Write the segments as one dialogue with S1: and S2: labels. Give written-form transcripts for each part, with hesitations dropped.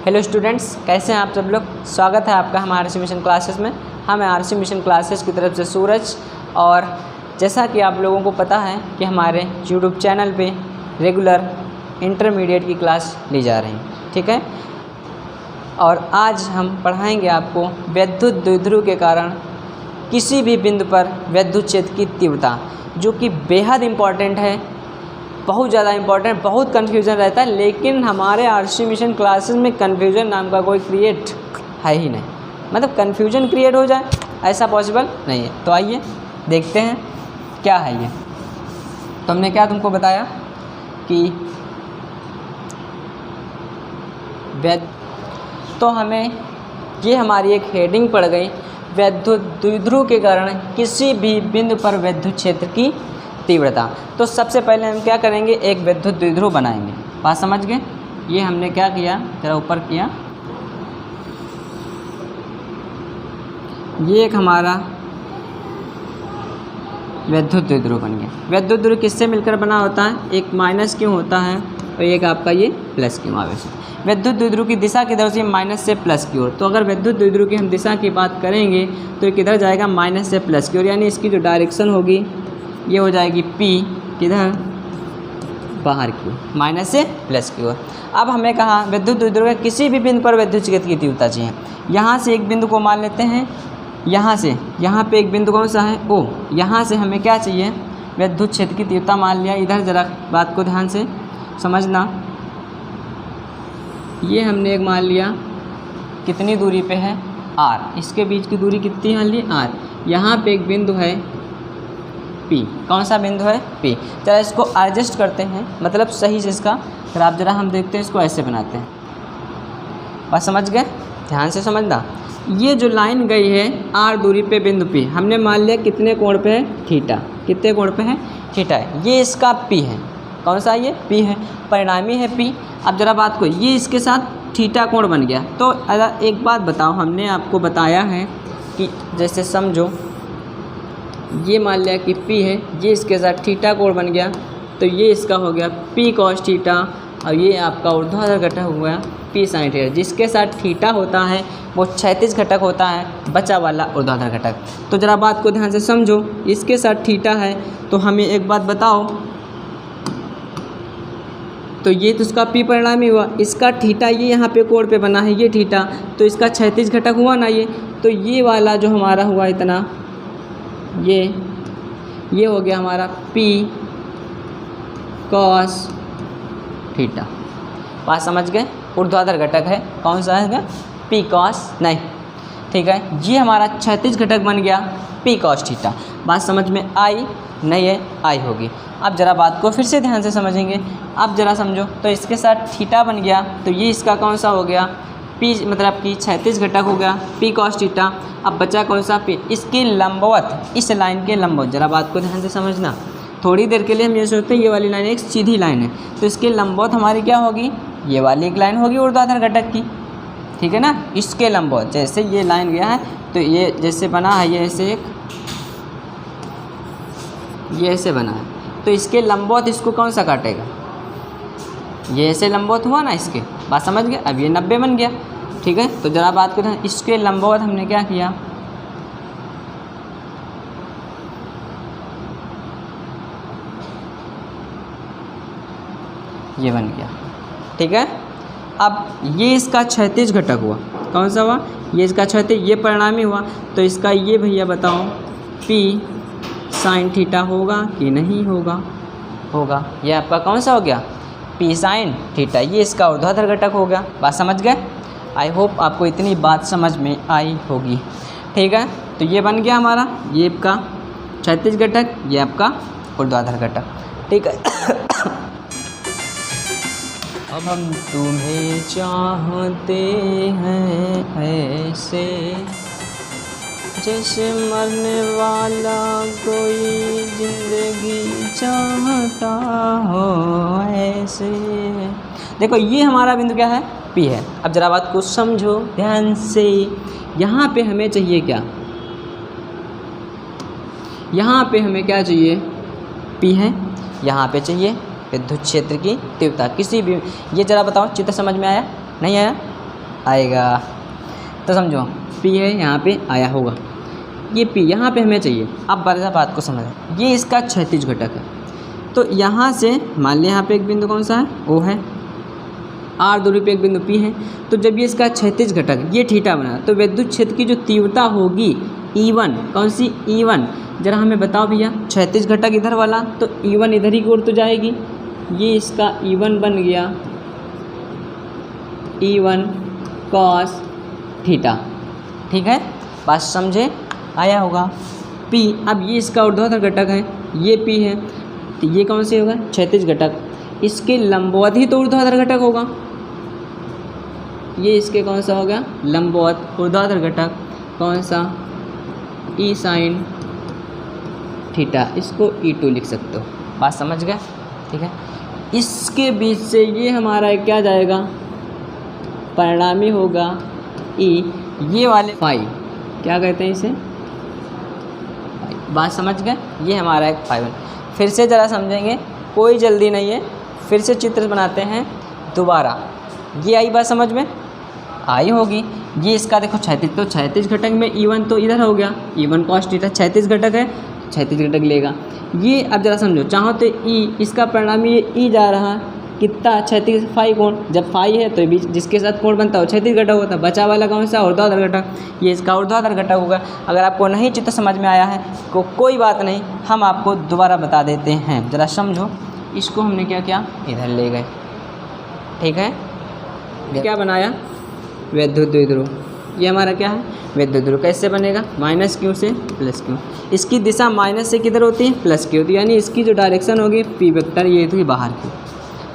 S1: Hello students, कैसे हैं आप सब लोग। स्वागत है आपका हमारे आरसी मिशन क्लासेस में। हम आरसी मिशन क्लासेस की तरफ से सूरज। और जैसा कि आप लोगों को पता है कि हमारे यूट्यूब चैनल पे रेगुलर इंटरमीडिएट की क्लास ली जा रही है, ठीक है। और आज हम पढ़ाएंगे आपको विद्युत द्विध्रुव के कारण किसी भी बिंदु पर विद्युत क्षेत्र की तीव्रता, जो कि बेहद इम्पॉर्टेंट है, बहुत ज़्यादा इम्पॉर्टेंट। बहुत कन्फ्यूज़न रहता है, लेकिन हमारे आरसी मिशन क्लासेस में कन्फ्यूज़न नाम का कोई क्रिएट है ही नहीं। मतलब कन्फ्यूज़न क्रिएट हो जाए ऐसा पॉसिबल नहीं है। तो आइए देखते हैं क्या है ये। तो हमने क्या तुमको बताया कि तो हमें ये हमारी एक हेडिंग पड़ गई, विद्युत द्विध्रुव के कारण किसी भी बिंदु पर विद्युत क्षेत्र की तीव्रता। तो सबसे पहले हम क्या करेंगे, एक विद्युत द्विध्रुव बनाएंगे। बात समझ गए। ये हमने क्या किया, जरा ऊपर किया, ये एक हमारा विद्युत द्विध्रुव बन गया। विद्युत द्विध्रुव किससे मिलकर बना होता है, एक माइनस क्यों होता है और एक आपका ये प्लस क्यों आवेश। विद्युत द्विध्रुव की दिशा किधर से, माइनस से प्लस की ओर। तो अगर विद्युत द्विध्रुव की हम दिशा की बात करेंगे तो ये किधर जाएगा, माइनस से प्लस की ओर। यानी इसकी जो डायरेक्शन होगी ये हो जाएगी P, किधर, बाहर की ओर, माइनस से प्लस की ओर। अब हमें कहा विद्युत द्विध्रुव के किसी भी बिंदु पर विद्युत क्षेत्र की तीव्रता चाहिए। यहाँ से एक बिंदु को मान लेते हैं, यहाँ पे एक बिंदु कौन सा है, O। यहाँ से हमें क्या चाहिए, विद्युत क्षेत्र की तीव्रता मान लिया। इधर ज़रा बात को ध्यान से समझना। ये हमने एक मान लिया, कितनी दूरी पे है, R। इसके बीच की दूरी कितनी मान ली, R। यहाँ पे एक बिंदु है P। कौन सा बिंदु है, P। जरा इसको एडजस्ट करते हैं, मतलब सही से इसका ग्राफ जरा हम देखते हैं। इसको ऐसे बनाते हैं। बस समझ गए, ध्यान से समझना। ये जो लाइन गई है R दूरी पे बिंदु P, हमने मान लिया कितने कोण पे है, थीटा। कितने कोण पे है, थीटा है। ये इसका P है, कौन सा, ये P है, परिणामी है P। अब जरा बात को, ये इसके साथ थीटा कोण बन गया। तो अगर एक बात बताओ, हमने आपको बताया है कि जैसे समझो, ये मान लिया कि P है, ये इसके साथ थीटा कोण बन गया, तो ये इसका हो गया P cos थीटा, और ये आपका ऊर्ध्वाधर घटक हुआ P sin थीटा। जिसके साथ थीटा होता है वो क्षैतिज घटक होता है, बचा वाला ऊर्ध्वाधर घटक। तो ज़रा बात को ध्यान से समझो, इसके साथ थीटा है, तो हमें एक बात बताओ, तो ये तो इसका P परिणामी हुआ, इसका थीटा ये यहाँ पे कोण पे बना है, ये थीटा, तो इसका क्षैतिज घटक हुआ ना ये। तो ये वाला जो हमारा हुआ इतना, ये हो गया हमारा P cos थीटा। बात समझ गए। ऊर्ध्वाधर घटक है, कौन सा है, P cos, नहीं, ठीक है। ये हमारा क्षैतिज घटक बन गया P cos थीटा। बात समझ में आई नहीं है, आई होगी। अब जरा बात को फिर से ध्यान से समझेंगे। अब जरा समझो, तो इसके साथ थीटा बन गया, तो ये इसका कौन सा हो गया, P, मतलब कि क्षैतिज घटक हो गया P cos थीटा। अब बचा कौन सा, P। इसके लंबवत, इस लाइन के लंबवत, जरा बात को ध्यान से समझना। थोड़ी देर के लिए हम ये सोचते हैं ये वाली लाइन एक सीधी लाइन है, तो इसके लंबवत हमारी क्या होगी, ये वाली एक लाइन होगी ऊर्ध्वाधर घटक की, ठीक है ना। इसके लंबवत जैसे ये लाइन गया है, तो ये जैसे बना है, ये ऐसे एक, ये ऐसे बना है, तो इसके लंबवत इसको कौन सा काटेगा, ये ऐसे लंबवत हुआ ना इसके। बात समझ गए। अब ये 90 बन गया, ठीक है। तो जरा बात करें, इसके लंबवत हमने क्या किया, ये बन गया, ठीक है। अब ये इसका क्षैतिज घटक हुआ, कौन सा हुआ, ये इसका क्षैतिज, ये परिणामी हुआ, तो इसका ये भैया बताओ P sin थीटा होगा कि नहीं होगा, होगा। ये आपका कौन सा हो गया, P sin थीटा। ये इसका ऊर्ध्वाधर घटक हो गया। बात समझ गए। आई होप आपको इतनी बात समझ में आई होगी, ठीक है। तो ये बन गया हमारा, ये आपका क्षैतिज घटक, ये आपका ऊर्ध्वाधर घटक, ठीक है। अब हम तुम्हें चाहते हैं ऐसे, जैसे मरने वाला कोई जिंदगी चाहता हो ऐसे। देखो ये हमारा बिंदु क्या है, P है। अब जरा बात को समझो ध्यान से। यहाँ पे हमें चाहिए क्या, यहाँ पे हमें क्या चाहिए, P है। यहाँ पे चाहिए विद्युत क्षेत्र की तीव्रता किसी भी, ये जरा बताओ चित्र समझ में आया नहीं आया, आएगा। तो समझो P है यहाँ पे आया होगा, ये P यहाँ पे हमें चाहिए। अब बड़ा बात को समझ, ये इसका क्षैतिज घटक है। तो यहाँ से मान लिया यहाँ पे एक बिंदु कौन सा है, O है, R दूरी पे एक बिंदु P है। तो जब ये इसका क्षैतिज घटक ये थीटा बना तो विद्युत क्षेत्र की जो तीव्रता होगी E1, कौन सी E1, जरा हमें बताओ भैया। क्षैतिज घटक इधर वाला तो E1 इधर ही की ओर तो जाएगी, ये इसका E1 बन गया E1 cos थीटा। ठीक है, बात समझे, आया होगा। P, अब ये इसका ऊर्ध्वाधर घटक है, ये P है, तो ये कौन से होगा, क्षैतिज घटक। इसके लंबवत ही तो ऊर्ध्वाधर घटक होगा, ये इसके कौन सा हो गया, लंबवत ऊर्ध्वाधर घटक, कौन सा, E sin थीटा, इसको E2 लिख सकते हो। बात समझ गए, ठीक है। इसके बीच से ये हमारा क्या जाएगा, परिणामी होगा E, ये वाले फाई, क्या कहते हैं इसे, बात समझ गए, ये हमारा एक फाई। फिर से ज़रा समझेंगे, कोई जल्दी नहीं है, फिर से चित्र बनाते हैं दोबारा। ये आई बात समझ में, आई होगी। ये इसका देखो क्षैतिज, तो क्षैतिज घटक में E1 तो इधर हो गया, E1 cos थीटा क्षैतिज घटक है, क्षैतिज घटक लेगा। ये अब ज़रा समझो, चाहो तो E, इसका परिणामी ये E जा रहा है, कितना, क्षैतिज फाई कोण। जब फाई है तो बीच जिसके साथ कोण बनता है वो क्षैतिज घटक होता है, बचा वाला कौन सा, ऊर्ध्वाधर घटक, ये इसका ऊर्ध्वाधर घटक होगा। अगर आपको नहीं चित्र समझ में आया है तो कोई बात नहीं, हम आपको दोबारा बता देते हैं, ज़रा समझो। इसको हमने क्या किया, इधर ले गए, ठीक है। क्या बनाया, विद्युत द्विध्रुव। ये हमारा क्या है, विद्युत ध्रुव। कैसे बनेगा, -q से +q। इसकी दिशा माइनस से किधर होती है, +q, तो यानी इसकी जो डायरेक्शन होगी P वेक्टर, ये थी बाहर की,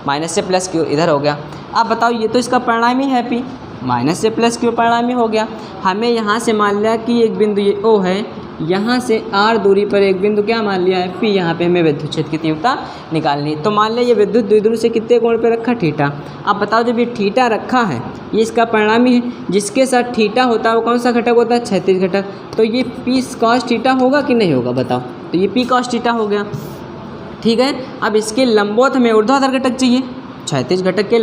S1: माइनस से +q इधर हो गया। अब बताओ, ये तो इसका परिणामी है P, माइनस से +q परिणामी हो गया। हमें यहाँ से मान लिया कि एक बिंदु ये O है, यहाँ से R दूरी पर एक बिंदु क्या मान लिया है P, यहाँ पे हमें विद्युत क्षेत्र की तीव्रता निकालनी। तो मान लिया ये विद्युत द्विध्रुव से कितने कोण पे रखा, थीटा। अब बताओ, जब ये थीटा रखा है, ये इसका परिणामी है, जिसके साथ थीटा होता है वो कौन सा घटक होता है, क्षैतिज घटक। तो ये P cos थीटा होगा कि नहीं होगा, बताओ। तो ये P cos थीटा हो गया, ठीक है। अब इसके लंबवत हमें ऊर्ध्वाधर घटक चाहिए, क्षैतिज घटक के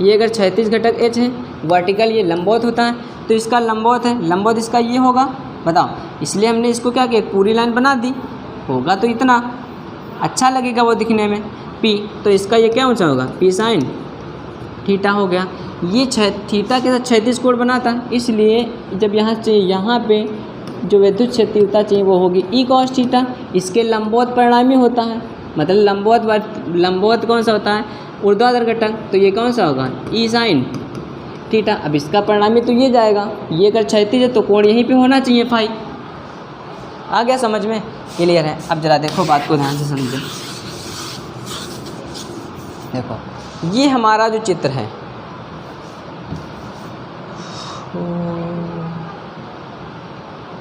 S1: ये अगर क्षैतिज घटक H है, वर्टिकल ये लंबवत होता है, तो इसका लंबवत है, लंबवत इसका ये होगा, बताओ। इसलिए हमने इसको क्या किया, पूरी लाइन बना दी, होगा तो इतना अच्छा लगेगा वो दिखने में P। तो इसका ये क्या ऊंचा होगा, P sin थीटा हो गया। ये थीटा के साथ क्षैतिज कोण बनाता है, इसलिए जब यहाँ से यहाँ पे जो विद्युत क्षेत्र तीव्रता चाहिए वो होगी E cos थीटा। इसके लंबवत परिणामी होता है, मतलब लंबवत कौन सा होता है, ऊर्ध्वाधर घटक, तो ये कौन सा होगा, E sin थीटा। अब इसका परिणामी तो ये जाएगा, ये अगर क्षैतिज है तो कोण यहीं पे होना चाहिए फाई। आ गया समझ में, क्लियर है। अब जरा देखो, बात को ध्यान से समझो। देखो, ये हमारा जो चित्र है,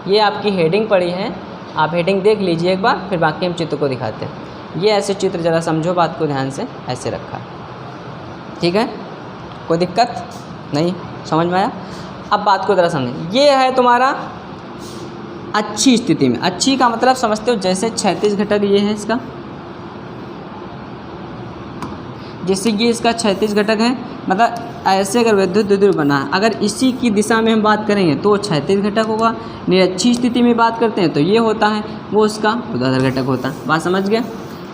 S1: ये आपकी हेडिंग पड़ी है, आप हेडिंग देख लीजिए एक बार, फिर बाकी हम चित्र को दिखाते हैं। ये ऐसे चित्र ज़रा समझो, बात को ध्यान से, ऐसे रखा है, ठीक है, कोई दिक्कत नहीं, समझ में आया। अब बात को ज़रा समझें, ये है तुम्हारा अच्छी स्थिति में, अच्छी का मतलब समझते हो, जैसे क्षैतिज घटक ये है इसका, जैसे ये इसका क्षैतिज घटक है, मतलब ऐसे अगर विद्युत द्विध्रुव बना है, अगर इसी की दिशा में हम बात करेंगे तो क्षैतिज घटक होगा। निरक्षी स्थिति में बात करते हैं तो ये होता है, वो उसका ऊर्ध्वाधर घटक होता है। बात समझ गया।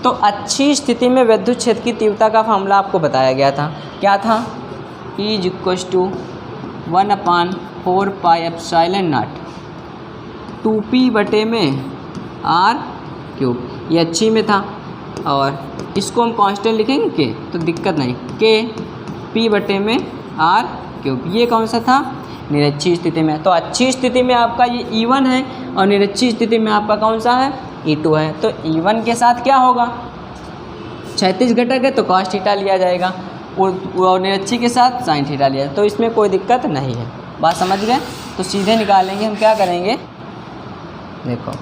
S1: तो अच्छी स्थिति में विद्युत क्षेत्र की तीव्रता का फॉर्मूला आपको बताया गया था, क्या था, E = 1/4 pi epsilon not 2p बटे में r³। ये अच्छी में था, और इसको हम कांस्टेंट लिखेंगे के, तो दिक्कत नहीं, के p बटे में r³। ये कौन सा था, निरक्षी स्थिति में। तो अच्छी स्थिति में आपका ये E1 है, और निरक्षी स्थिति में आपका कौन सा है, E2 है। तो E1 के साथ क्या होगा, क्षैतिज घटक है तो cos थीटा लिया जाएगा, और निरक्षी के साथ sin थीटा लिया, तो इसमें कोई दिक्कत नहीं है। बात समझ गए। तो सीधे निकालेंगे हम, क्या करेंगे, देखो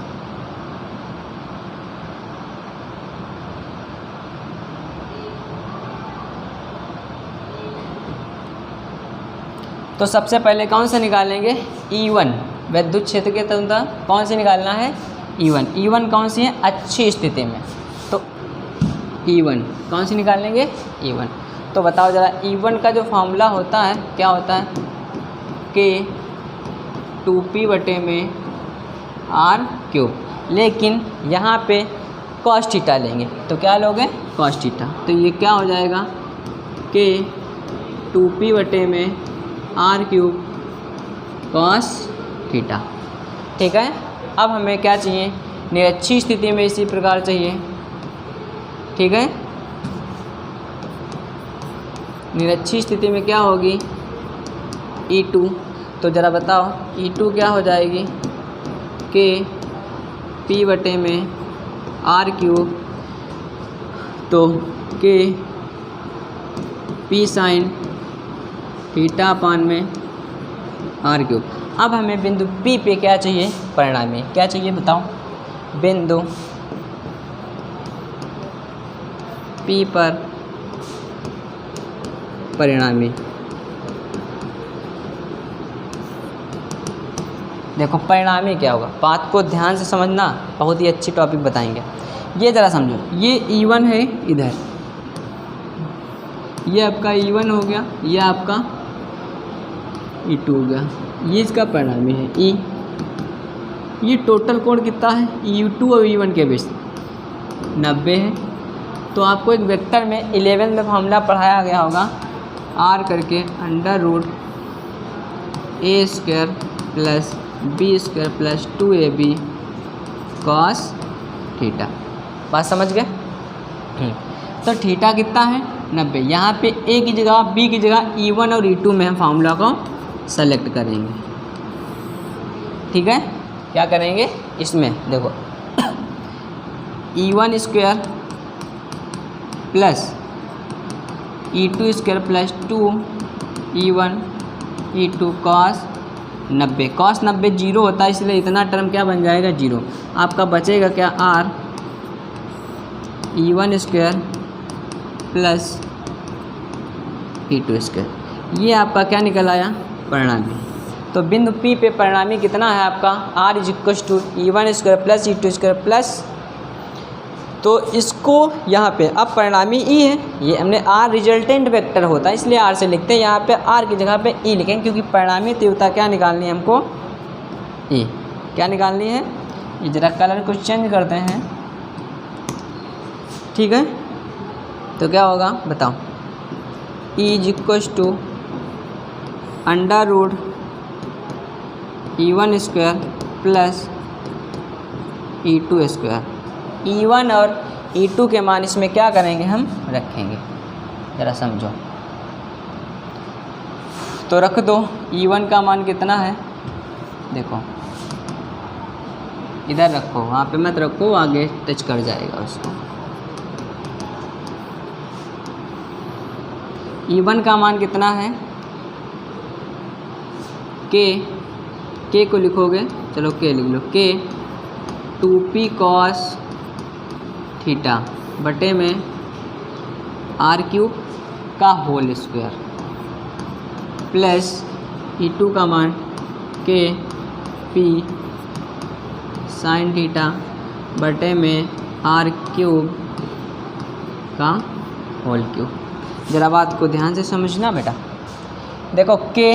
S1: तो सबसे पहले कौन सा निकालेंगे, E1, विद्युत क्षेत्र के तहत कौन से निकालना है, E1। E1 कौन सी है, अच्छी स्थिति में, तो E1 कौन सी निकालेंगे, E1। तो बताओ ज़रा, E1 का जो फॉर्मूला होता है क्या होता है, के 2p बटे में आर क्यूब। लेकिन यहाँ पे कॉस थीटा लेंगे तो क्या लोगे, कॉस थीटा। तो ये क्या हो जाएगा, के 2p बटे में आर क्यूब कॉस थीटा। ठीक है। अब हमें क्या चाहिए, निरक्षीय स्थिति में इसी प्रकार चाहिए। ठीक है, निरक्षीय स्थिति में क्या होगी, E2। तो ज़रा बताओ E2 क्या हो जाएगी, के p बटे में आर क्यूब, तो के p साइन थीटा अपान में आर क्यूब। अब हमें बिंदु P पे क्या चाहिए, परिणामी क्या चाहिए बताओ, बिंदु P पर परिणामी। देखो परिणामी क्या होगा, बात को ध्यान से समझना, बहुत ही अच्छी टॉपिक बताएंगे। ये ज़रा समझो, ये E1 है इधर, ये आपका E1 हो गया, ये आपका E2 हो गया, ये इसका परिणामी है E। ये टोटल कोण कितना है, E2 और E1 के बीच 90 है। तो आपको एक वेक्टर में 11 में फॉर्मूला पढ़ाया गया होगा, R करके under root A² plus B² plus 2AB cos theta. बात समझ गए। तो थीटा कितना है, 90। यहाँ पे A की जगह B की जगह E1 और E2 में हम फार्मूला को सेलेक्ट करेंगे। ठीक है, क्या करेंगे इसमें, देखो E1² plus E2² plus 2E1 E2 cos 90। Cos 90 zero होता है, इसलिए इतना टर्म क्या बन जाएगा, जीरो। आपका बचेगा क्या, R E1² प्लस E2²। ये आपका क्या निकल आया, परिणामी। तो बिंदु P पे परिणामी कितना है आपका, R = E1² plus E2² plus, तो इसको यहाँ पे अब परिणामी E है, ये हमने R रिजल्टेंट वेक्टर होता है इसलिए R से लिखते हैं, यहाँ पे R की जगह पे E लिखेंगे क्योंकि परिणामी तीव्रता क्या निकालनी है हमको, E क्या निकालनी है। ये जरा कलर को चेंज करते हैं। ठीक है, तो क्या होगा बताओ, E = under root E1² plus E2²। E1 और E2 के मान इसमें क्या करेंगे, हम रखेंगे, ज़रा समझो। तो रख दो, E1 का मान कितना है, देखो इधर रखो, वहाँ पे मत रखो, आगे टच कर जाएगा उसको। E1 का मान कितना है, के को लिखोगे, चलो के लिख लो, के 2p कॉस थीटा बटे में R³ का होल स्क्वायर प्लस E2 का मान के p साइन थीटा बटे में R³ का होल क्यूब। ज़रा बात को ध्यान से समझना बेटा। देखो के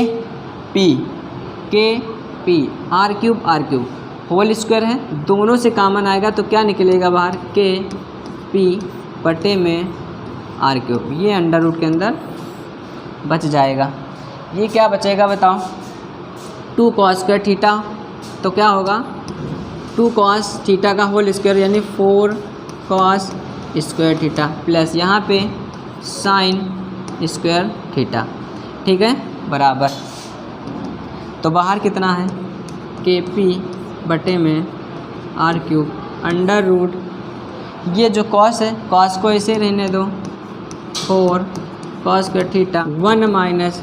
S1: पी R³ होल स्क्वायर है, दोनों से कॉमन आएगा तो क्या निकलेगा बाहर, के पी बटे में R³। ये अंडर रूट के अंदर बच जाएगा। ये क्या बचेगा बताओ, 2 cos² थीटा, तो क्या होगा 2 cos थीटा का होल स्क्वायर यानी 4 cos² थीटा प्लस यहाँ पे sin² थीटा। ठीक है, बराबर। तो बाहर कितना है, के पी बटे में R³ अंडर रूट, ये जो कॉस है कॉस को ऐसे रहने दो, 4 cos² theta 1 minus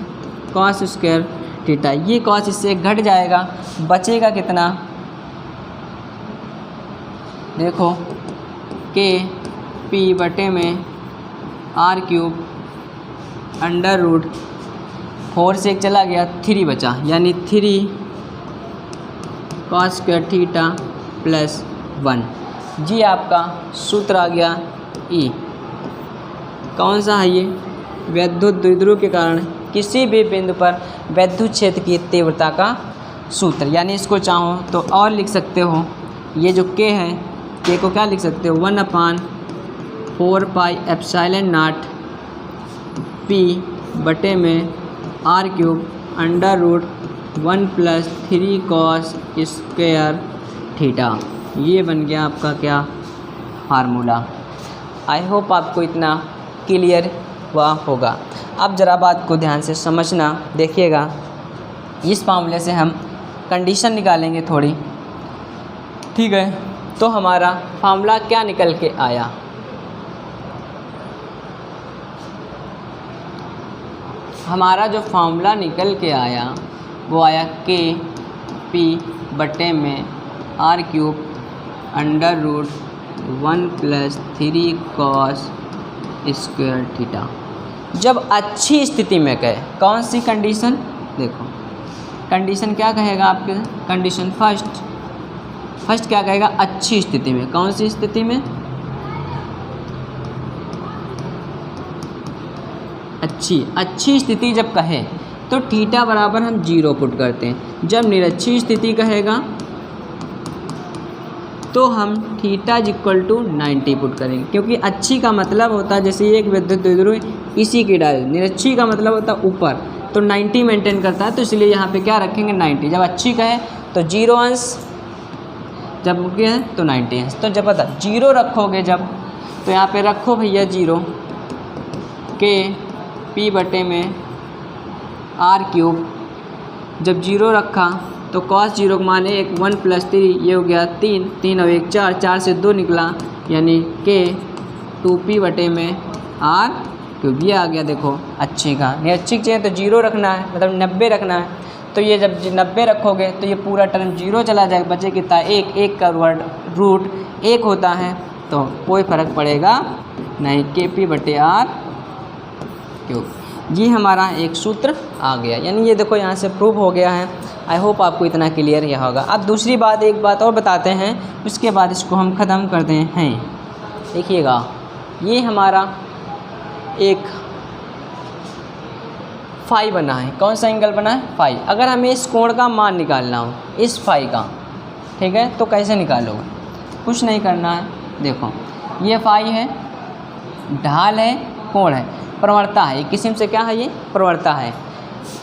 S1: cos² theta. ये कॉस इससे घट जाएगा, बचेगा कितना, देखो के पी बटे में R³ अंडर रूट 4 से 1 चला गया, 3 बचा, यानी 3 cos² थीटा प्लस 1। जी आपका सूत्र आ गया, ई कौन सा है ये, विद्युत द्विध्रुव के कारण किसी भी बिंदु पर विद्युत क्षेत्र की तीव्रता का सूत्र। यानी इसको चाहो तो और लिख सकते हो, ये जो k है, k को क्या लिख सकते हो 1/4πε0 p बटे में r³ √1 + 3 cos स्क्वायर थीटा। ये बन गया आपका क्या फार्मूला। आई होप आपको इतना क्लियर हुआ होगा। अब ज़रा बात को ध्यान से समझना, देखिएगा। इस फार्मूले से हम कंडीशन निकालेंगे थोड़ी, ठीक है। तो हमारा फार्मूला क्या निकल के आया, हमारा जो फार्मूला निकल के आया वो आया k p बटे में r³ √1 + 3 cos स्क्वायर थीटा। जब अच्छी स्थिति में कहे, कौन सी कंडीशन, देखो कंडीशन क्या कहेगा आपके, कंडीशन फर्स्ट क्या कहेगा, अच्छी स्थिति में। कौन सी स्थिति में, अच्छी स्थिति जब कहे तो थीटा बराबर हम 0 पुट करते हैं। जब निरच्छी स्थिति कहेगा तो हम थीटा = 90 पुट करेंगे, क्योंकि अच्छी का मतलब होता है जैसे एक विद्युत द्विध्रुव इसी की डायरेक्शन, निरच्छी का मतलब होता है ऊपर, तो 90 मेंटेन करता है, तो इसलिए यहाँ पे क्या रखेंगे 90। जब अच्छी कहे तो 0 अंश, जब क्या है तो 90 अंश। तो जब पता 0 रखोगे जब, तो यहाँ पे रखो भैया 0 k p बटे में r³। जब 0 रखा तो cos 0 का मान 1 + 3, ये हो गया 3 और 1 4, 4 से 2 निकला, यानी k 2p बटे में r³। ये आ गया देखो अच्छी का। निरच्छी चाहिए तो 0 रखना है, मतलब 90 रखना है। तो ये जब 90 रखोगे तो ये पूरा टर्म 0 चला जाएगा, बचे कितना 1 का रूट 1 होता है, तो कोई फ़र्क पड़ेगा नहीं, kp बटे r³। ये हमारा एक सूत्र आ गया। यानी ये देखो यहाँ से प्रूव हो गया है। आई होप आपको इतना क्लियर यह होगा। अब दूसरी बात, एक बात और बताते हैं, उसके बाद इसको हम ख़त्म करते हैं। देखिएगा, ये हमारा एक फाई बना है। कौन सा एंगल बना है, फाई। अगर हमें इस कोण का मान निकालना हो, इस फाई का, ठीक है, तो कैसे निकालोगे, कुछ नहीं करना है। देखो ये फाई है, ढाल है, कोण है, प्रवणता है। एक किस्म से क्या है, ये प्रवणता है।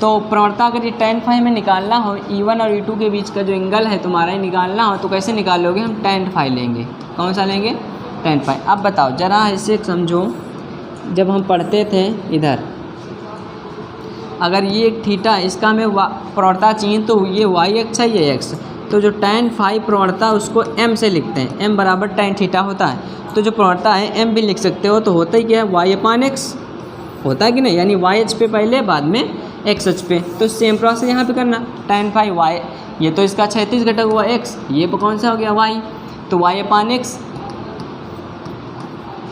S1: तो प्रवणता अगर ये tan फाई में निकालना हो, E1 और E2 के बीच का जो एंगल है तुम्हारा ही निकालना हो, तो कैसे निकालोगे, हम tan फाई लेंगे। कौन सा लेंगे, tan फाई। अब बताओ ज़रा इसे समझो, जब हम पढ़ते थे इधर, अगर ये थीटा, इसका हमें प्रवणता चाहिए तो ये y अक्ष है, ये x, तो जो tan फाई प्रवणता उसको m से लिखते हैं, m बराबर tan थीटा होता है। तो जो प्रवणता है m भी लिख सकते हो, तो होता ही क्या है y/x होता है कि नहीं, यानी y अक्ष पे पहले, बाद में x अक्ष पे। तो सेम प्रोसेस यहाँ पे करना, tan फाई y, ये तो इसका 36 घटक हुआ x, ये कौन सा हो गया y, तो y/x,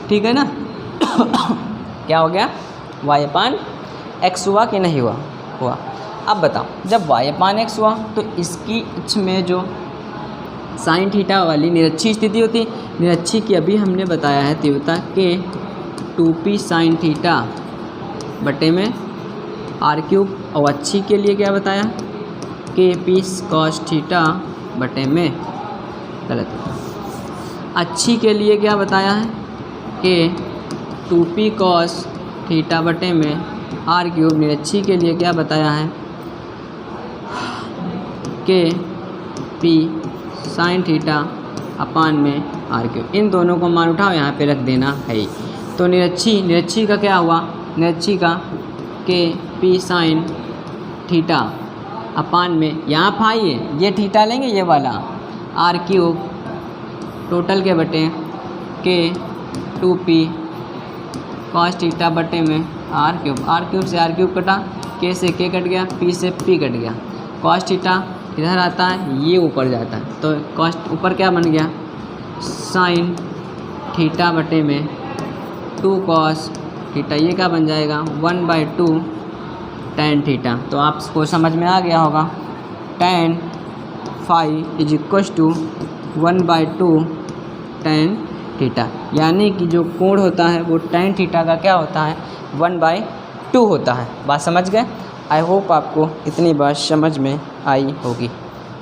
S1: ठीक है ना। क्या हो गया, y/x हुआ कि नहीं हुआ। अब बताओ, जब y/x हुआ तो इसकी अक्ष में जो साइन थीटा वाली निरच्छी स्थिति होती, निरच्छी की अभी हमने बताया है तीव्रता के 2p साइन थीटा बटे में r³, और अच्छी के लिए क्या बताया, kp cos थीटा बटे में, गलत, अच्छी के लिए क्या बताया है, के 2p cos थीटा बटे में r³। निरच्छी के लिए क्या बताया है, के p साइन थीटा अपान में r³। इन दोनों को मान उठाओ, यहाँ पे रख देना है। तो निरच्छी का क्या हुआ, निरच्छी का के p साइन थीटा अपान में, यहाँ फाई है, ये थीटा लेंगे, ये वाला r³ टोटल के बटे के 2p cos थीटा बटे में r³ से r³ कटा, k से k कट गया, p से p कट गया, cos थीटा इधर आता है, ये ऊपर जाता है, तो cos ऊपर क्या बन गया, साइन थीटा बटे में 2 cos थीटा, ये क्या बन जाएगा 1/2 tan थीटा। तो आपको समझ में आ गया होगा, tan फाई = 1/2 tan थीटा, यानी कि जो कोण होता है वो tan थीटा का क्या होता है, 1/2 2 होता है। बात समझ गए? आई होप आपको इतनी बात समझ में आई होगी।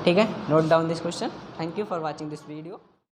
S1: ठीक है, note down this question. Thank you for watching this video.